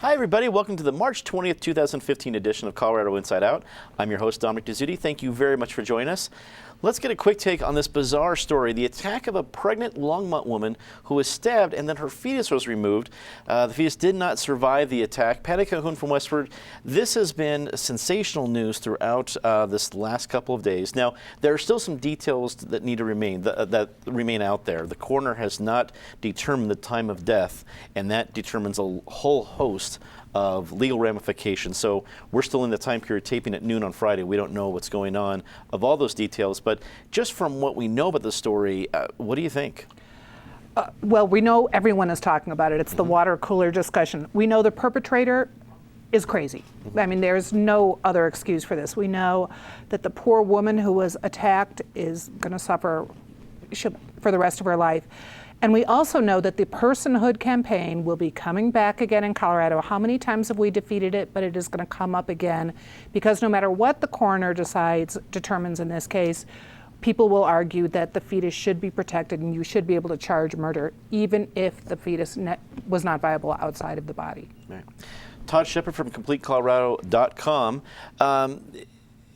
Hi, everybody. Welcome to the March 20th, 2015 edition of Colorado Inside Out. I'm your host, Dominic Dezzutti. Thank you very much for joining us. Let's get a quick take on this bizarre story, the attack of a pregnant Longmont woman who was stabbed and then her fetus was removed. The fetus did not survive the attack. Patty Cahoon from Westford, this has been sensational news throughout this last couple of days. Now, there are still some details that need to remain out there. The coroner has not determined the time of death, and that determines a whole host of legal ramifications. So we're still in the time period taping at noon on Friday. We don't know what's going on of all those details, but just from what we know about the story, what do you think? Well, we know everyone is talking about it. It's the water cooler discussion. We know the perpetrator is crazy. I mean, there's no other excuse for this. We know that the poor woman who was attacked is going to suffer for the rest of her life. And we also know that the personhood campaign will be coming back again in Colorado. How many times have we defeated it? But it is going to come up again because no matter what the coroner determines in this case, people will argue that the fetus should be protected and you should be able to charge murder even if the fetus was not viable outside of the body. Right. Todd Shepard from CompleteColorado.com.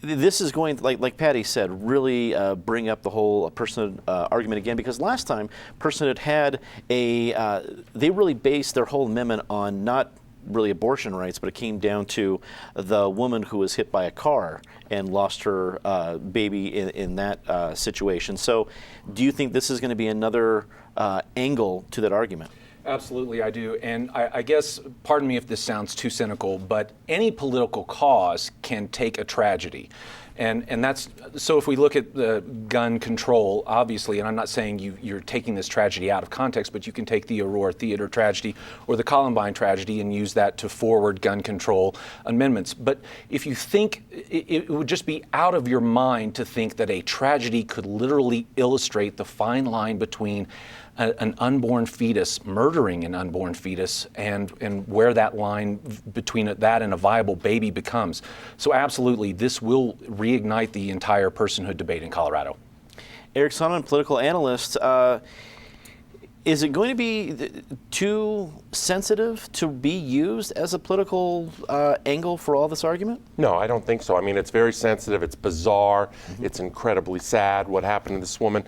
This is going, like Patty said, really bring up the whole personhood argument again, because last time personhood had they really based their whole amendment on not really abortion rights, but it came down to the woman who was hit by a car and lost her baby in that situation. So do you think this is going to be another angle to that argument? Absolutely, I do. And I guess, pardon me if this sounds too cynical, but any political cause can take a tragedy. And that's, so if we look at the gun control, obviously, and I'm not saying you're taking this tragedy out of context, but you can take the Aurora theater tragedy or the Columbine tragedy and use that to forward gun control amendments. But if you think, it would just be out of your mind to think that a tragedy could literally illustrate the fine line between an unborn fetus, murdering an unborn fetus, and where that line between that and a viable baby becomes. So absolutely, this will reignite the entire personhood debate in Colorado. Eric Sonneman, political analyst. Is it going to be too sensitive to be used as a political angle for all this argument? No, I don't think so. I mean, it's very sensitive, it's bizarre, it's incredibly sad what happened to this woman.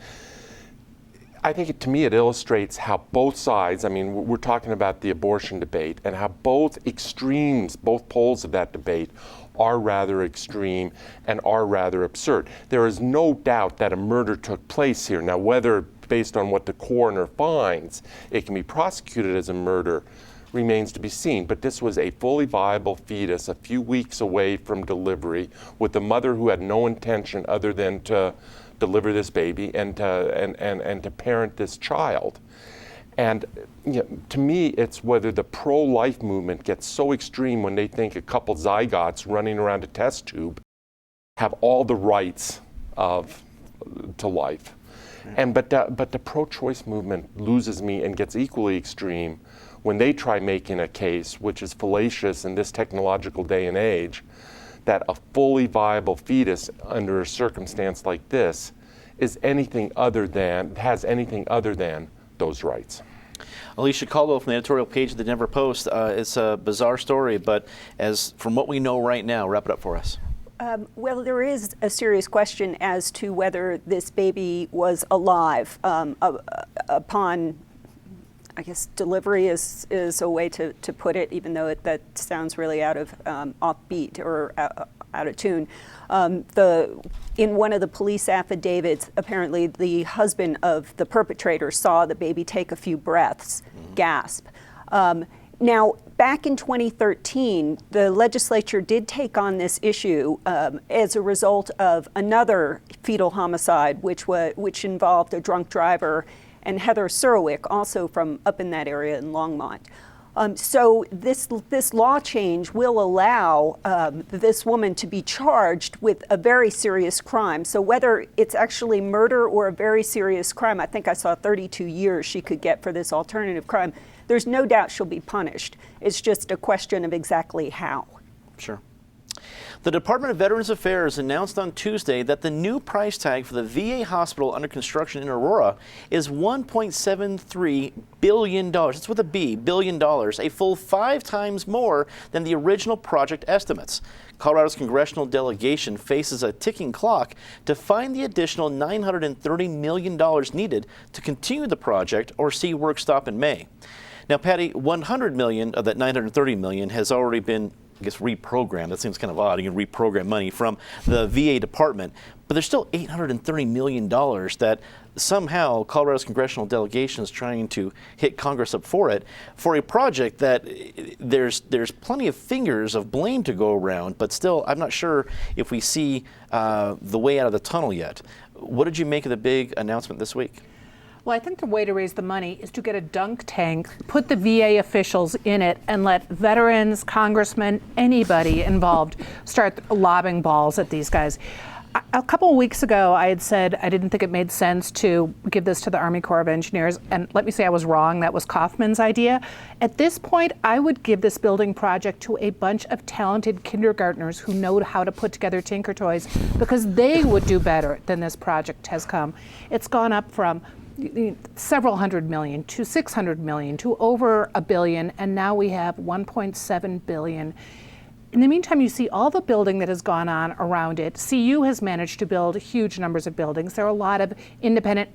I think to me it illustrates how both sides, I mean, we're talking about the abortion debate, and how both extremes, both poles of that debate are rather extreme and are rather absurd. There is no doubt that a murder took place here. Now, whether based on what the coroner finds, it can be prosecuted as a murder remains to be seen. But this was a fully viable fetus a few weeks away from delivery with a mother who had no intention other than to deliver this baby and to parent this child. And to me, it's whether the pro-life movement gets so extreme when they think a couple zygotes running around a test tube have all the rights to life. But the pro-choice movement loses me and gets equally extreme when they try making a case, which is fallacious in this technological day and age, that a fully viable fetus under a circumstance like this has anything other than those rights. Alicia Caldwell from the editorial page of the Denver Post. It's a bizarre story, but from what we know right now, wrap it up for us. Well, there is a serious question as to whether this baby was alive upon, I guess, delivery is a way to put it, even though that sounds really out of offbeat or out of tune. In one of the police affidavits, apparently the husband of the perpetrator saw the baby take a few breaths, gasp. Now, back in 2013, the legislature did take on this issue as a result of another fetal homicide, which involved a drunk driver and Heather Surwick, also from up in that area in Longmont. So this law change will allow this woman to be charged with a very serious crime. So whether it's actually murder or a very serious crime, I think I saw 32 years she could get for this alternative crime. There's no doubt she'll be punished. It's just a question of exactly how. Sure. The Department of Veterans Affairs announced on Tuesday that the new price tag for the VA hospital under construction in Aurora is $1.73 billion. It's with a B, billion dollars, a full 5 times more than the original project estimates. Colorado's congressional delegation faces a ticking clock to find the additional $930 million needed to continue the project or see work stop in May. Now, Patty, $100 million of that $930 million has already been, I guess, reprogrammed. That seems kind of odd. You can reprogram money from the VA department, but there's still $830 million that somehow Colorado's congressional delegation is trying to hit Congress up for it, for a project that there's plenty of fingers of blame to go around, but still, I'm not sure if we see the way out of the tunnel yet. What did you make of the big announcement this week? Well, I think the way to raise the money is to get a dunk tank, put the VA officials in it, and let veterans, congressmen, anybody involved start lobbing balls at these guys. A couple of weeks ago, I had said I didn't think it made sense to give this to the Army Corps of Engineers, and let me say I was wrong. That was Kaufman's idea. At this point, I would give this building project to a bunch of talented kindergartners who know how to put together Tinker Toys, because they would do better than this project has come. It's gone up from several hundred million to 600 million to over $1 billion, and now we have 1.7 billion. In the meantime, you see all the building that has gone on around it. CU has managed to build huge numbers of buildings. There are a lot of independent,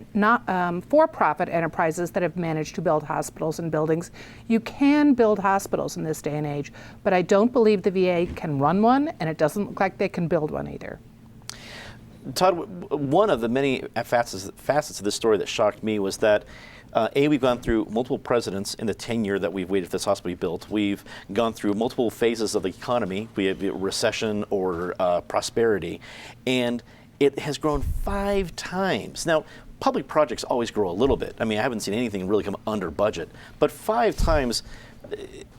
for-profit enterprises that have managed to build hospitals and buildings. You can build hospitals in this day and age, but I don't believe the VA can run one, and it doesn't look like they can build one either. Todd, one of the many facets of this story that shocked me was that we've gone through multiple presidents in the tenure that we've waited for this hospital to be built. We've gone through multiple phases of the economy. We have recession or prosperity, and it has grown 5 times. Now, public projects always grow a little bit. I mean, I haven't seen anything really come under budget, but 5 times.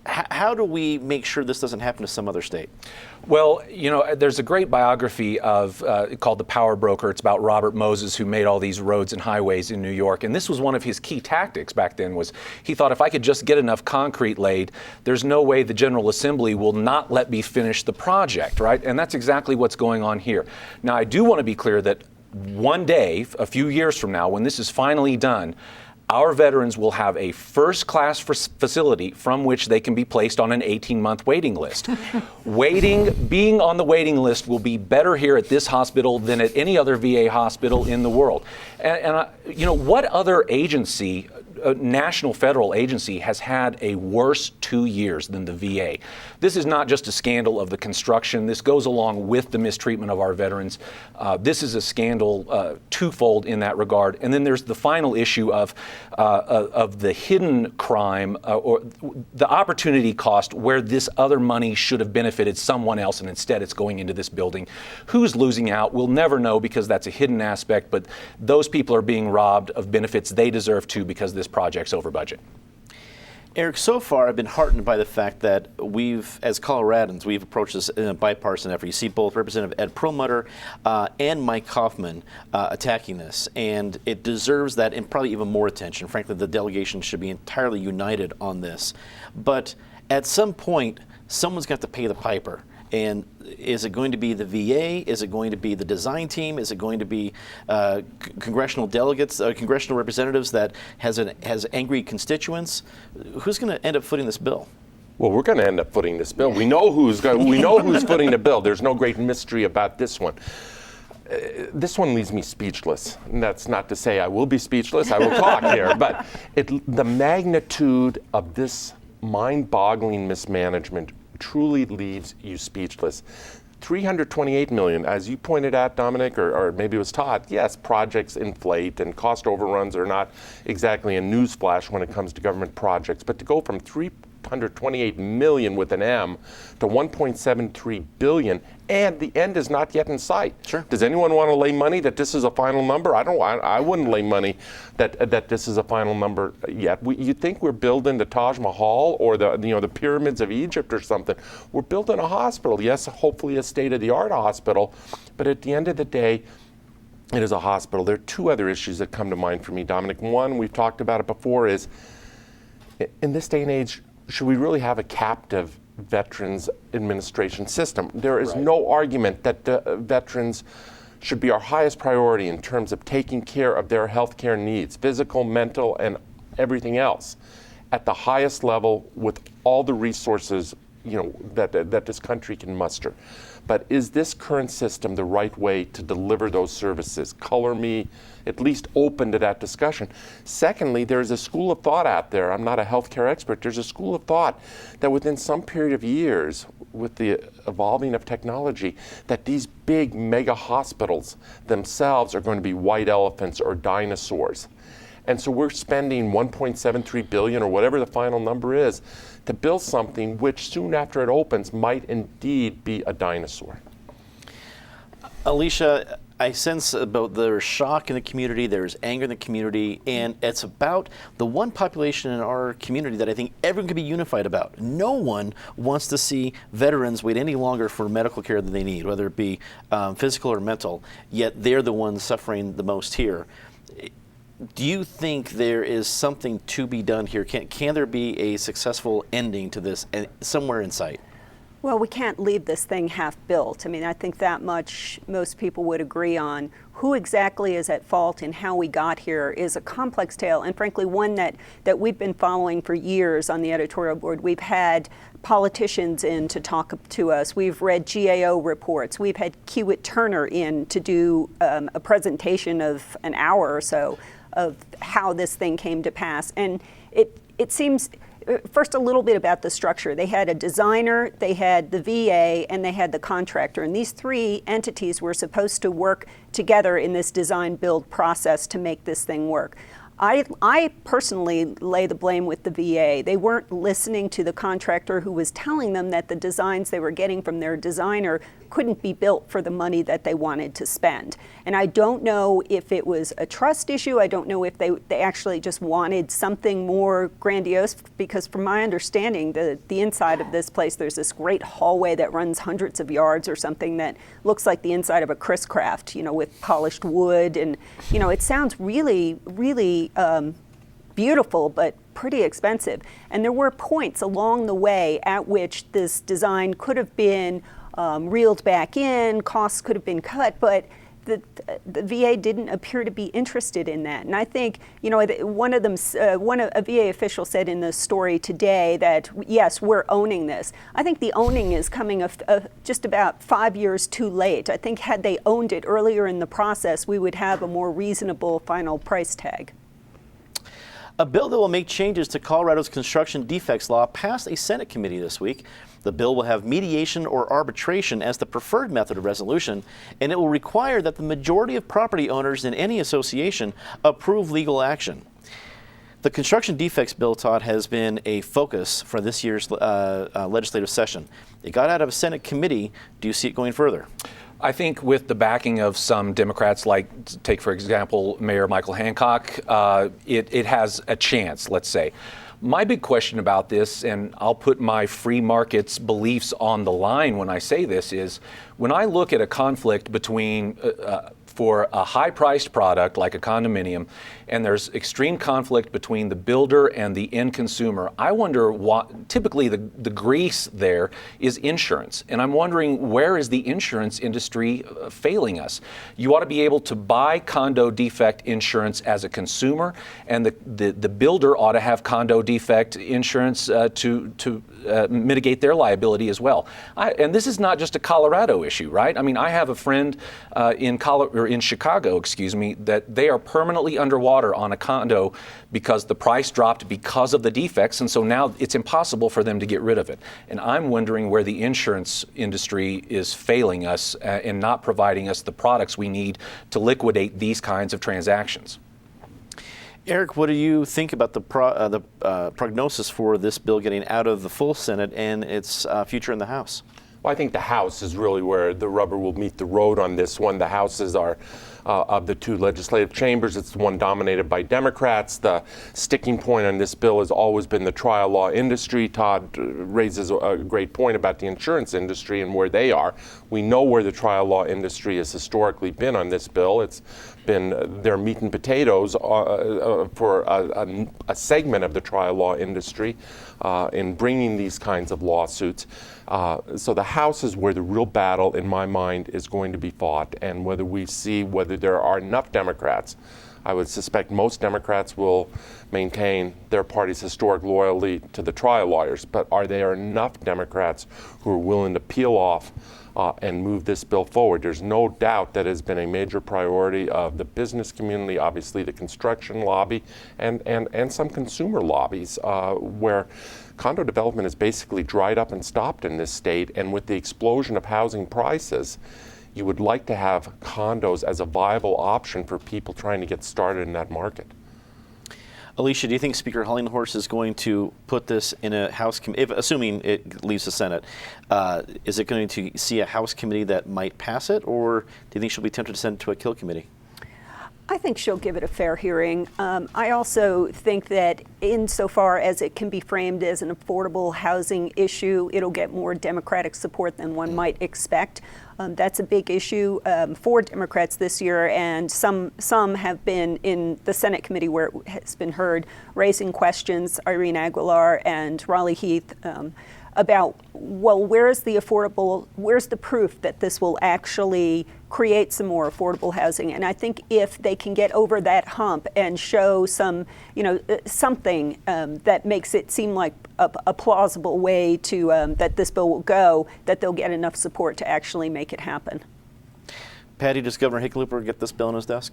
How do we make sure this doesn't happen to some other state? Well, you know, there's a great biography of called The Power Broker. It's about Robert Moses, who made all these roads and highways in New York. And this was one of his key tactics back then, was he thought, if I could just get enough concrete laid, there's no way the General Assembly will not let me finish the project, right? And that's exactly what's going on here. Now, I do want to be clear that one day, a few years from now, when this is finally done, our veterans will have a first-class facility from which they can be placed on an 18-month waiting list. Being on the waiting list will be better here at this hospital than at any other VA hospital in the world. And you know, what other agency, national federal agency, has had a worse 2 years than the VA? This is not just a scandal of the construction. This goes along with the mistreatment of our veterans. This is a scandal twofold in that regard. And then there's the final issue of the hidden crime or the opportunity cost, where this other money should have benefited someone else, and instead it's going into this building. Who's losing out? We'll never know, because that's a hidden aspect, but those people are being robbed of benefits they deserve to, because this project's over budget. Eric, so far I've been heartened by the fact that we've, as Coloradans, we've approached this in a bipartisan effort. You see both Representative Ed Perlmutter and Mike Kaufman attacking this, and it deserves that and probably even more attention. Frankly, the delegation should be entirely united on this. But at some point, someone's got to pay the piper. And is it going to be the VA? Is it going to be the design team? Is it going to be congressional delegates, congressional representatives that has angry constituents? Who's going to end up footing this bill? Well, we're going to end up footing this bill. We know who's footing the bill. There's no great mystery about this one. This one leaves me speechless. And that's not to say I will be speechless. I will talk here. But the magnitude of this mind-boggling mismanagement truly leaves you speechless. $328 million, as you pointed out, Dominic, or maybe it was Todd. Yes, projects inflate and cost overruns are not exactly a newsflash when it comes to government projects, but to go from $328 million with an M to $1.73 billion, and the end is not yet in sight. Sure. Does anyone want to lay money that this is a final number? I wouldn't lay money that this is a final number yet. You think we're building the Taj Mahal or the pyramids of Egypt or something? We're building a hospital. Yes, hopefully a state-of-the-art hospital, but at the end of the day, it is a hospital. There are 2 other issues that come to mind for me, Dominic. One, we've talked about it before, is in this day and age, should we really have a captive Veterans Administration system. There is no argument that the veterans should be our highest priority in terms of taking care of their health care needs, physical, mental, and everything else, at the highest level with all the resources that this country can muster. But is this current system the right way to deliver those services? Color me at least open to that discussion. Secondly, there's a school of thought out there. I'm not a healthcare expert. There's a school of thought that within some period of years, with the evolving of technology, that these big mega hospitals themselves are going to be white elephants or dinosaurs. And so we're spending $1.73 billion or whatever the final number is to build something which soon after it opens might indeed be a dinosaur. Alicia, I sense about there's shock in the community, there's anger in the community, and it's about the one population in our community that I think everyone can be unified about. No one wants to see veterans wait any longer for medical care that they need, whether it be physical or mental, yet they're the ones suffering the most here. Do you think there is something to be done here? Can there be a successful ending to this somewhere in sight? Well, we can't leave this thing half built. I mean, I think that much most people would agree on. Who exactly is at fault and how we got here is a complex tale, and frankly, one that we've been following for years on the editorial board. We've had politicians in to talk to us. We've read GAO reports. We've had Kiewit Turner in to do a presentation of an hour or so of how this thing came to pass. And it seems, first a little bit about the structure. They had a designer, they had the VA, and they had the contractor. And these three entities were supposed to work together in this design-build process to make this thing work. I personally lay the blame with the VA. They weren't listening to the contractor who was telling them that the designs they were getting from their designer couldn't be built for the money that they wanted to spend. And I don't know if it was a trust issue. I don't know if they actually just wanted something more grandiose, because from my understanding, the inside of this place, there's this great hallway that runs hundreds of yards or something that looks like the inside of a Chris Craft, with polished wood. And, it sounds really, really beautiful, but pretty expensive. And there were points along the way at which this design could have been reeled back in, costs could have been cut, but the VA didn't appear to be interested in that. And I think, a VA official said in the story today that, yes, we're owning this. I think the owning is coming just about 5 years too late. I think had they owned it earlier in the process, we would have a more reasonable final price tag. A bill that will make changes to Colorado's construction defects law passed a Senate committee this week. The bill will have mediation or arbitration as the preferred method of resolution, and it will require that the majority of property owners in any association approve legal action. The construction defects bill, Todd, has been a focus for this year's legislative session. It got out of a Senate committee. Do you see it going further? I think with the backing of some Democrats, like take for example Mayor Michael Hancock, it has a chance, let's say. My big question about this, and I'll put my free markets beliefs on the line when I say this, is when I look at a conflict between for a high-priced product like a condominium, and there's extreme conflict between the builder and the end consumer, I wonder what, typically the grease there is insurance. And I'm wondering, where is the insurance industry failing us? You ought to be able to buy condo defect insurance as a consumer, and the builder ought to have condo defect insurance to mitigate their liability as well. And this is not just a Colorado issue, right? I mean, I have a friend in Chicago, that they are permanently underwater on a condo because the price dropped because of the defects, and so now it's impossible for them to get rid of it. And I'm wondering where the insurance industry is failing us in not providing us the products we need to liquidate these kinds of transactions. Eric, what do you think about the prognosis for this bill getting out of the full Senate and its future in the House? Well, I think the House is really where the rubber will meet the road on this one. The House is our of the two legislative chambers. It's the one dominated by Democrats. The sticking point on this bill has always been the trial law industry. Todd raises a great point about the insurance industry and where they are. We know where the trial law industry has historically been on this bill. It's been their meat and potatoes for a segment of the trial law industry in bringing these kinds of lawsuits. So the House is where the real battle, in my mind, is going to be fought, and whether there are enough Democrats. I would suspect most Democrats will maintain their party's historic loyalty to the trial lawyers, but are there enough Democrats who are willing to peel off and move this bill forward? There's no doubt that has been a major priority of the business community, obviously the construction lobby, and some consumer lobbies, where condo development has basically dried up and stopped in this state. And with the explosion of housing prices, you would like to have condos as a viable option for people trying to get started in that market. Alicia, do you think Speaker Hollinghorst is going to put this in a House committee, assuming it leaves the Senate? Is it going to see a House committee that might pass it, or do you think she'll be tempted to send it to a kill committee? I think she'll give it a fair hearing. I also think that insofar as it can be framed as an affordable housing issue, it'll get more Democratic support than one might expect. That's a big issue for Democrats this year, and some have been in the Senate committee where it has been heard, raising questions, Irene Aguilar and Raleigh Heath, about, well, where's the proof that this will actually create some more affordable housing? And I think if they can get over that hump and show some, something that makes it seem like a plausible way to that this bill will go, that they'll get enough support to actually make it happen. Patty, does Governor Hickenlooper get this bill on his desk?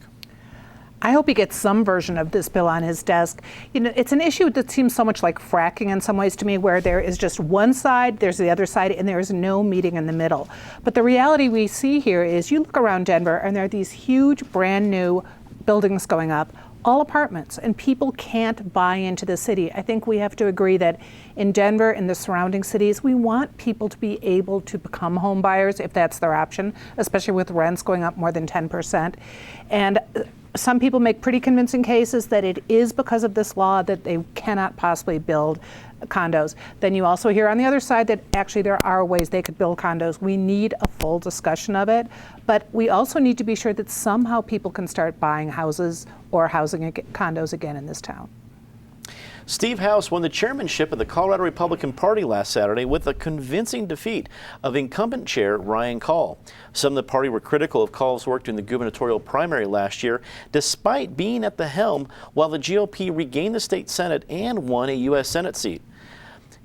I hope he gets some version of this bill on his desk. It's an issue that seems so much like fracking in some ways to me, where there is just one side, there's the other side, and there is no meeting in the middle. But the reality we see here is you look around Denver and there are these huge brand new buildings going up, all apartments, and people can't buy into the city. I think we have to agree that in Denver and the surrounding cities, we want people to be able to become home buyers if that's their option, especially with rents going up more than 10%. And some people make pretty convincing cases that it is because of this law that they cannot possibly build condos. Then you also hear on the other side that actually there are ways they could build condos. We need a full discussion of it, but we also need to be sure that somehow people can start buying houses or housing condos again in this town. Steve House won the chairmanship of the Colorado Republican Party last Saturday with a convincing defeat of incumbent chair Ryan Call. Some of the party were critical of Call's work during the gubernatorial primary last year, despite being at the helm while the GOP regained the state Senate and won a U.S. Senate seat.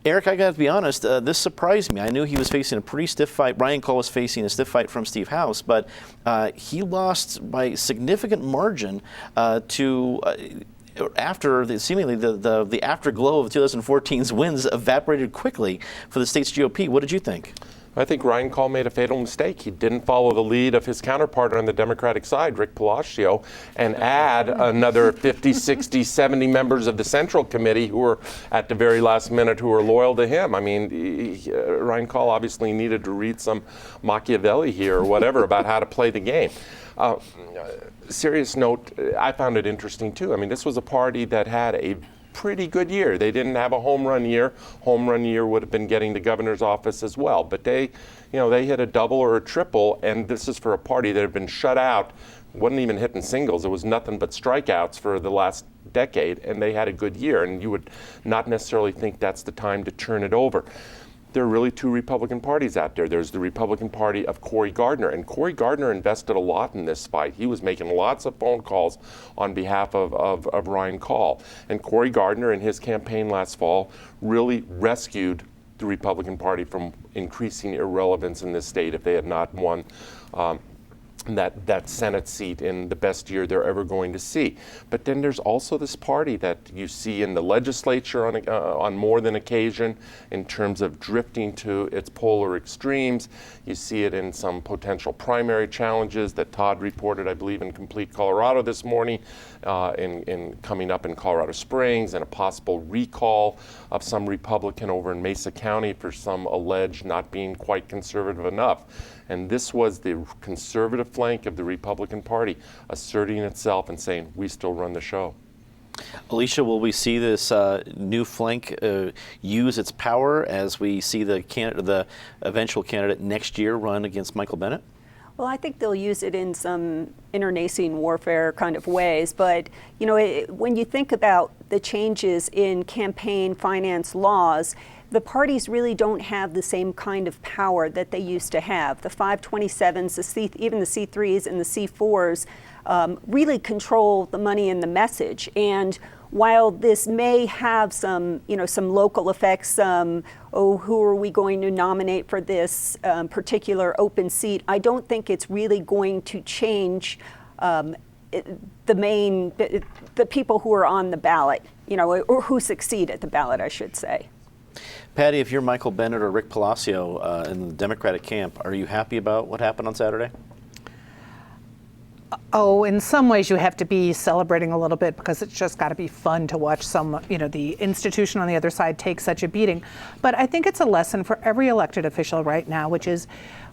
Eric, I got to be honest, this surprised me. I knew he was facing a pretty stiff fight. Ryan Call was facing a stiff fight from Steve House, but he lost by significant margin after seemingly the afterglow of 2014's wins evaporated quickly for the state's GOP. What did you think? I think Ryan Call made a fatal mistake. He didn't follow the lead of his counterpart on the Democratic side, Rick Palacio, and add another 50, 60, 70 members of the Central Committee who were at the very last minute who were loyal to him. I mean, Ryan Call obviously needed to read some Machiavelli here or whatever about how to play the game. Serious note, I found it interesting too. I mean, this was a party that had a pretty good year. They didn't have a home run year. Home run year would have been getting the governor's office as well. But they hit a double or a triple, and this is for a party that had been shut out, wasn't even hitting singles. It was nothing but strikeouts for the last decade, and they had a good year. And you would not necessarily think that's the time to turn it over. There are really two Republican parties out there. There's the Republican Party of Cory Gardner, and Cory Gardner invested a lot in this fight. He was making lots of phone calls on behalf of Ryan Call. And Cory Gardner, in his campaign last fall, really rescued the Republican Party from increasing irrelevance in this state if they had not won that Senate seat in the best year they're ever going to see. But then there's also this party that you see in the legislature on more than occasion in terms of drifting to its polar extremes. You see it in some potential primary challenges that Todd reported, I believe, in Complete Colorado this morning, in coming up in Colorado Springs, and a possible recall of some Republican over in Mesa County for some alleged not being quite conservative enough. And this was the conservative flank of the Republican Party asserting itself and saying, we still run the show. Alicia, will we see this new flank use its power as we see the eventual candidate next year run against Michael Bennet? Well, I think they'll use it in some internecine warfare kind of ways. But, you know, when you think about the changes in campaign finance laws, the parties really don't have the same kind of power that they used to have. The 527s, even the C3s and the C4s really control the money and the message. And while this may have some, some local effects, who are we going to nominate for this particular open seat, I don't think it's really going to change the people who are on the ballot, or who succeed at the ballot, I should say. Patty, if you're Michael Bennet or Rick Palacio in the Democratic camp, are you happy about what happened on Saturday? Oh, in some ways you have to be celebrating a little bit because it's just got to be fun to watch the institution on the other side take such a beating. But I think it's a lesson for every elected official right now, which is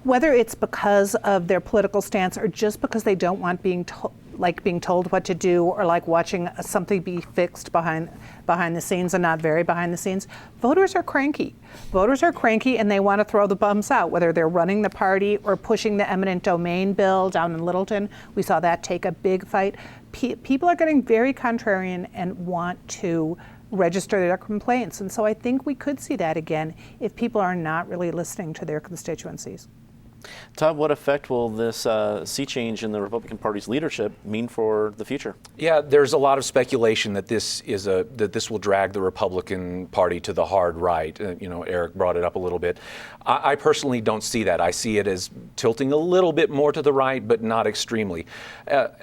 whether it's because of their political stance or just because they don't want being told what to do, or like watching something be fixed behind the scenes and not very behind the scenes. Voters are cranky. Voters are cranky and they want to throw the bums out, whether they're running the party or pushing the eminent domain bill down in Littleton. We saw that take a big fight. People are getting very contrarian and want to register their complaints. And so I think we could see that again if people are not really listening to their constituencies. Todd, what effect will this sea change in the Republican Party's leadership mean for the future? Yeah, there's a lot of speculation that this will drag the Republican Party to the hard right. Eric brought it up a little bit. I personally don't see that. I see it as tilting a little bit more to the right, but not extremely.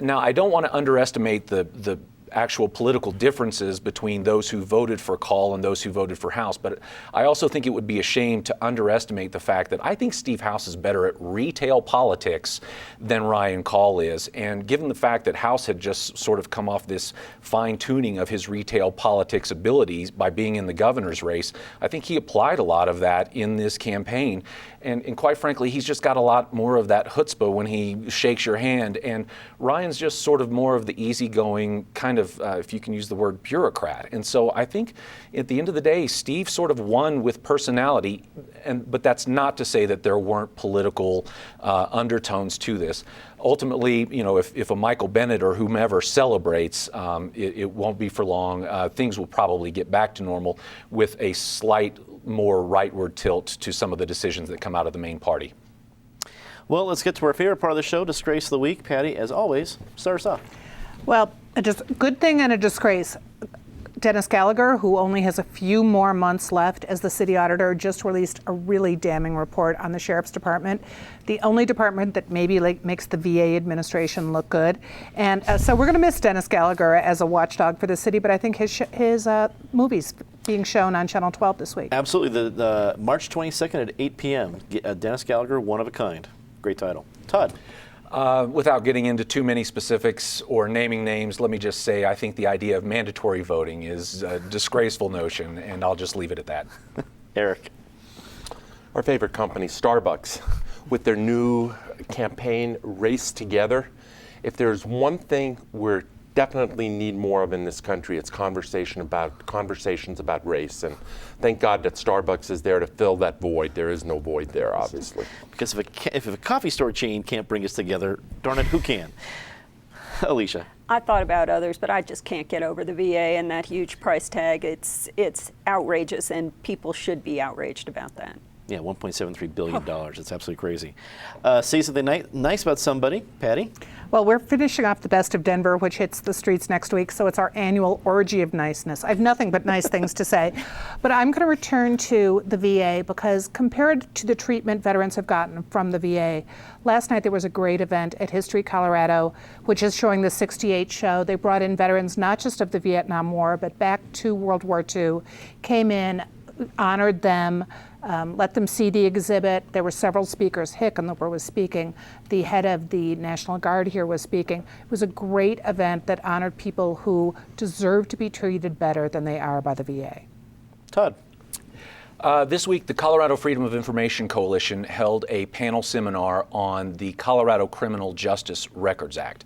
Now, I don't want to underestimate the actual political differences between those who voted for Call and those who voted for House. But I also think it would be a shame to underestimate the fact that I think Steve House is better at retail politics than Ryan Call is. And given the fact that House had just sort of come off this fine-tuning of his retail politics abilities by being in the governor's race, I think he applied a lot of that in this campaign. And quite frankly, he's just got a lot more of that chutzpah when he shakes your hand. And Ryan's just sort of more of the easygoing kind of, if you can use the word, bureaucrat. And so I think at the end of the day, Steve sort of won with personality. But that's not to say that there weren't political undertones to this. Ultimately, if a Michael Bennet or whomever celebrates, it won't be for long. Things will probably get back to normal with a slight more rightward tilt to some of the decisions that come out of the main party. Well, let's get to our favorite part of the show, Disgrace of the Week. Patty, as always, start us off. Well, a good thing and a disgrace. Dennis Gallagher, who only has a few more months left as the city auditor, just released a really damning report on the sheriff's department, the only department that maybe makes the VA administration look good. And so we're going to miss Dennis Gallagher as a watchdog for the city, but I think his movie's being shown on Channel 12 this week. Absolutely. The March 22nd at 8 p.m., Dennis Gallagher, One of a Kind. Great title. Todd. Without getting into too many specifics or naming names, let me just say I think the idea of mandatory voting is a disgraceful notion, and I'll just leave it at that. Eric. Our favorite company, Starbucks, with their new campaign, Race Together. If there's one thing we're definitely need more of in this country, it's conversations about race. And thank God that Starbucks is there to fill that void. There is no void there, obviously. Because if a coffee store chain can't bring us together, darn it, who can? Alicia. I thought about others, but I just can't get over the VA and that huge price tag. It's outrageous, and people should be outraged about that. Yeah, $1.73 billion. It's absolutely crazy. Say something nice about somebody. Patty? Well, we're finishing off the Best of Denver, which hits the streets next week, so it's our annual orgy of niceness. I have nothing but nice things to say. But I'm going to return to the VA because compared to the treatment veterans have gotten from the VA, last night there was a great event at History Colorado, which is showing the 68 show. They brought in veterans not just of the Vietnam War, but back to World War II, came in, honored them, let them see the exhibit. There were several speakers. Hickenlooper was speaking. The head of the National Guard here was speaking. It was a great event that honored people who deserve to be treated better than they are by the VA. Todd. This week, the Colorado Freedom of Information Coalition held a panel seminar on the Colorado Criminal Justice Records Act.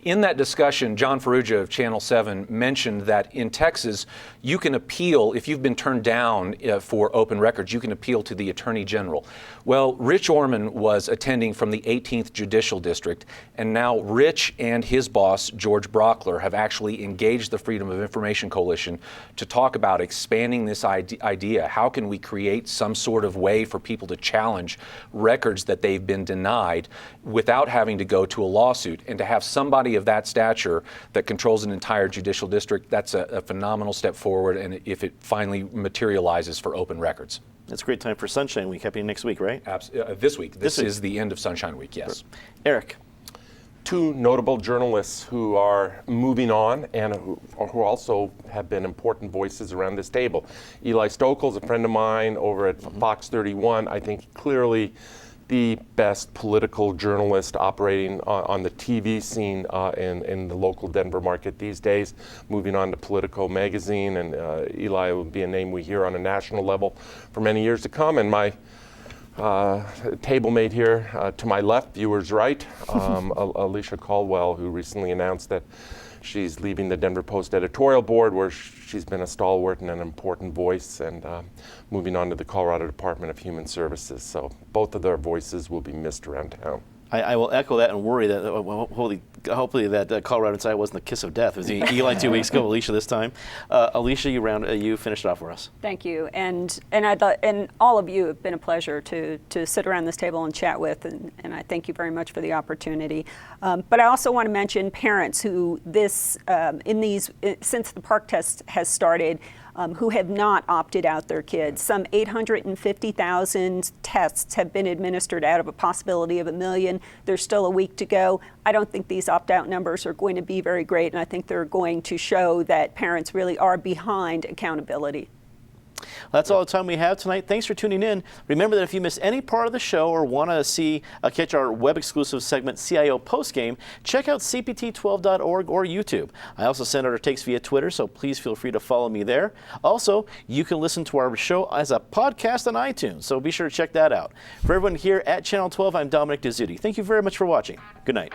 In that discussion, John Ferrugia of Channel 7 mentioned that in Texas, you can appeal, if you've been turned down for open records, you can appeal to the Attorney General. Well, Rich Orman was attending from the 18th Judicial District, and now Rich and his boss, George Brockler, have actually engaged the Freedom of Information Coalition to talk about expanding this idea. How can we create some sort of way for people to challenge records that they've been denied without having to go to a lawsuit? And to have somebody of that stature that controls an entire judicial district, that's a phenomenal step forward, and if it finally materializes for open records. It's a great time for Sunshine Week, happening next week, right? This week. This week. is the end of Sunshine Week, yes. Eric. Two notable journalists who are moving on and who also have been important voices around this table. Eli Stokel's a friend of mine over at Fox 31. I think clearly the best political journalist operating on the TV scene in the local Denver market these days, moving on to Politico magazine, and Eli will be a name we hear on a national level for many years to come. And my table mate here to my left, viewers right, Alicia Caldwell, who recently announced that she's leaving the Denver Post editorial board, where she's been a stalwart and an important voice, and moving on to the Colorado Department of Human Services. So both of their voices will be missed around town. I will echo that and worry that hopefully that Colorado Inside wasn't the kiss of death. It was Eli 2 weeks ago, Alicia this time. Alicia, you finished it off for us. Thank you, and I thought, and all of you have been a pleasure to sit around this table and chat with, and I thank you very much for the opportunity. But I also want to mention parents who since the park test has started, who have not opted out their kids. Some 850,000 tests have been administered out of a possibility of 1 million. There's still a week to go. I don't think these opt-out numbers are going to be very great, and I think they're going to show that parents really are behind accountability. That's all the time we have tonight. Thanks for tuning in. Remember that if you miss any part of the show or want to catch our web-exclusive segment CIO Postgame, check out cpt12.org or YouTube. I also send out our takes via Twitter, so please feel free to follow me there. Also, you can listen to our show as a podcast on iTunes, so be sure to check that out. For everyone here at Channel 12, I'm Dominic Dezzutti. Thank you very much for watching. Good night.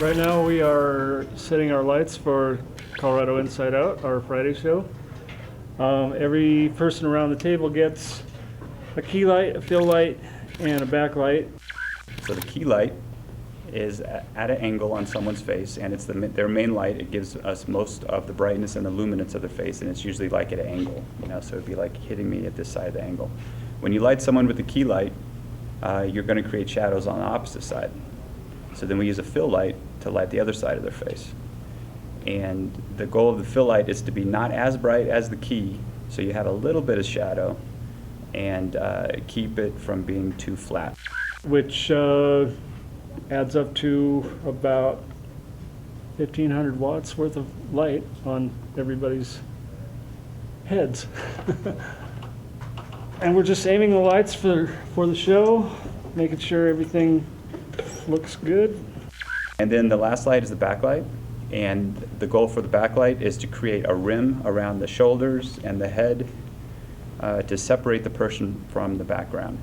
Right now we are setting our lights for Colorado Inside Out, our Friday show. Every person around the table gets a key light, a fill light, and a backlight. So the key light is at an angle on someone's face, and it's their main light. It gives us most of the brightness and the luminance of their face, and it's usually like at an angle, so it'd be like hitting me at this side of the angle. When you light someone with the key light, you're going to create shadows on the opposite side. So then we use a fill light to light the other side of their face. And the goal of the fill light is to be not as bright as the key, so you have a little bit of shadow, and keep it from being too flat. Which adds up to about 1,500 watts worth of light on everybody's heads. And we're just aiming the lights for the show, making sure everything looks good. And then the last light is the backlight, and the goal for the backlight is to create a rim around the shoulders and the head to separate the person from the background.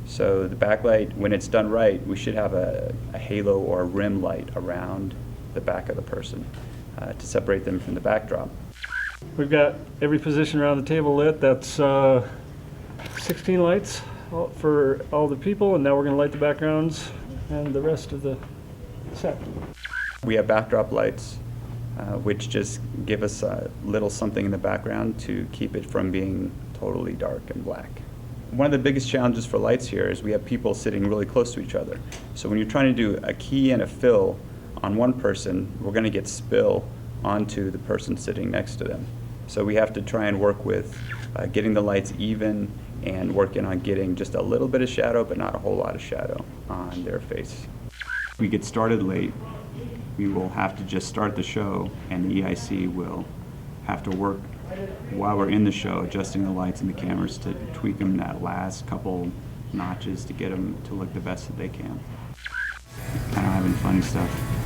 So the backlight, when it's done right, we should have a halo or a rim light around the back of the person to separate them from the backdrop. We've got every position around the table lit. That's 16 lights for all the people, and now we're going to light the backgrounds and the rest of the set. We have backdrop lights, which just give us a little something in the background to keep it from being totally dark and black. One of the biggest challenges for lights here is we have people sitting really close to each other. So when you're trying to do a key and a fill on one person, we're going to get spill onto the person sitting next to them. So we have to try and work with getting the lights even and working on getting just a little bit of shadow, but not a whole lot of shadow on their face. If we get started late, we will have to just start the show, and the EIC will have to work while we're in the show, adjusting the lights and the cameras to tweak them that last couple notches to get them to look the best that they can. Kind of having funny stuff.